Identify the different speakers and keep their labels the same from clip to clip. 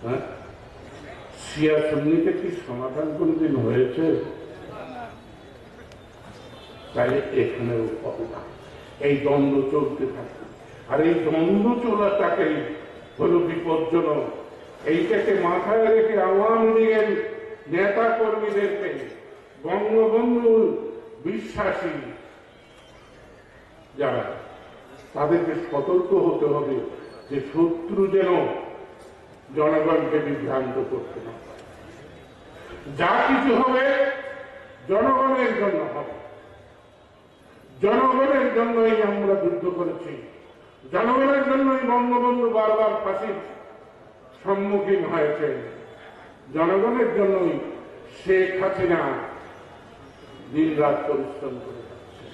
Speaker 1: হ্যাঁ, শিয়া সুন্নিতে কি সমাধান কোনদিন হয়েছে? তাই এখানেও হবে না, এই দ্বন্দ্ব চলতে থাকে। আর এই দ্বন্দ্ব চলাটাকেই হলো বিপজ্জনক। এইটাকে মাথায় রেখে আওয়ামী লীগের নেতা কর্মীদেরকে, বঙ্গবন্ধু বিশ্বাসী যারা, তাদেরকে সতর্ক হতে হবে যে শত্রু যেন জনগণকে বিভ্রান্ত করতে না পারে। যা কিছু হবে জনগণের জন্য হবে। জনগণের জন্যই আমরা যুদ্ধ করেছি, জনগণের জন্যই বঙ্গবন্ধু বারবার ফাঁসির সম্মুখীন হয়েছে, জনগণের জন্যই শেখ হাসিনা দিন রাত পরিশ্রম করে যাচ্ছে।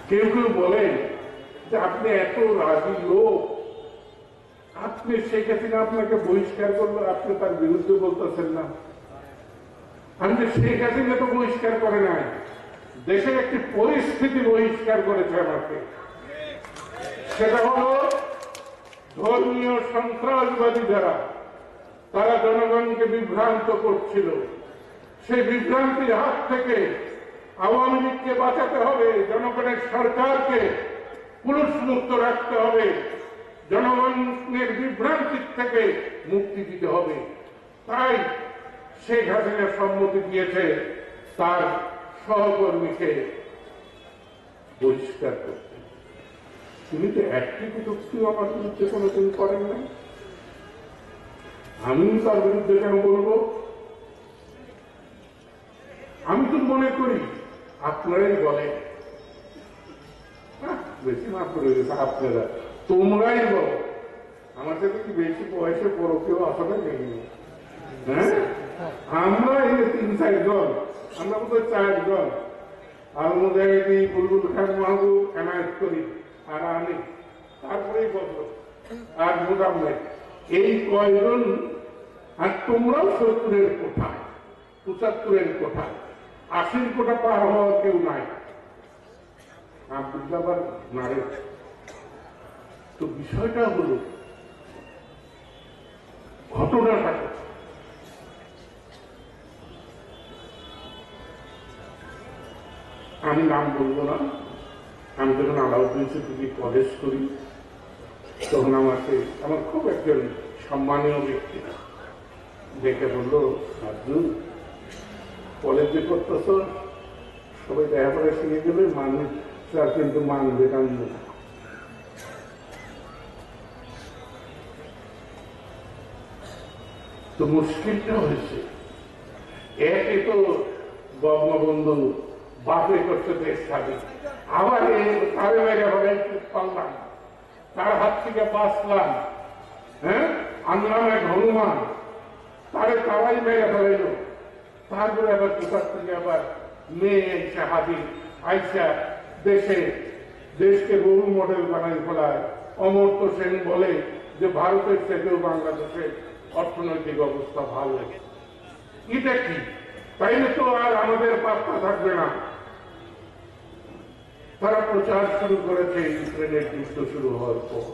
Speaker 1: কেউ কেউ বলেন যে আপনি এত রাজি লোক, আপনি শেখ হাসিনা আপনাকে বহিষ্কার করলো, আপনি তার বিরুদ্ধে বলতেছেন না। আমি যে শেখ হাসিনা তো বহিষ্কার করে নাই, দেশের একটি পরিস্থিতি বহিষ্কার করেছে আমাকে। সেটা হলো ধর্মীয় সন্ত্রাসবাদী যারা, তারা জনগণকে বিভ্রান্ত করছিল। সেই বিভ্রান্তির হাত থেকে আওয়ামী লীগকে বাঁচাতে হবে, জনগণের সরকারকে পুলিশমুক্ত রাখতে হবে, জনগণের বিভ্রান্তির থেকে মুক্তি দিতে হবে। তাই শেখ হাসিনা সম্মতি দিয়েছে তার সহকর্মীকে বহিষ্কার করতে। তিনি তো একটি কটূক্তি আমার বিরুদ্ধে কোনোদিন করেন না, আমি তার বিরুদ্ধে কেন বলবো? আমি তো মনে করি আপনারাই বলেন, বেশি মাফ করে গেছে আপনারা, তোমরাই বলো। আমার সাথে কি বেশি বয়সে বড় কেউ আসলে নেই? হ্যাঁ, আমরা এই ৩-৪ জন, আমরা বোধহয় 4 জন, আর মুজাহিদি, বুলবুল খান মাহবুব, এনায়েত করি আর আমি, তারপরেই বদল আর মোজাম্মেল, এই কয়জন। আর তোমরাও ৭০-এর কোঠায়, ৭৫-এর কোঠায়, ৮০-র কোঠা পার হওয়ার কেউ নাই। আব্দুল্লাহ নারে। তো বিষয়টা হলো, ঘটনাটা আমি নাম বলবো না। আমি যখন আলাউদ্দিন সিদ্দিকী কলেজ করি, তখন আমাকে আমার খুব একজন সম্মানীয় ব্যক্তি দেখে বললো, আব্দুল, কলেজে করতেছ, সবাই দেখা করে শিখে গেলে মানুষ কিন্তু মানবে কানবে না। তো মুশকিলটা হয়েছে, একে তো বঙ্গবন্ধু বাপে করছে দেশ স্বাধীন, আবার তারে মেরে হবে পারলাম, তার হাত থেকে বাঁচলাম, হ্যাঁ, আনলাম এক হনুমান, তারে তারাই মেরে ফেলাইল। তারপরে আবার কোথার থেকে আবার মেয়ে এসে হাজির, আইসা দেশকে রোল মডেল বানাই ফেলায়। অমর্ত্য সেন বলে যে ভারতের থেকেও বাংলাদেশের অর্থনৈতিক অবস্থা ভালো। এটা কি? তাইলে তো আর আমাদের পাত্তা থাকবে না। তারা প্রচার শুরু করেছে ইউক্রেনের যুদ্ধ শুরু হওয়ার পর।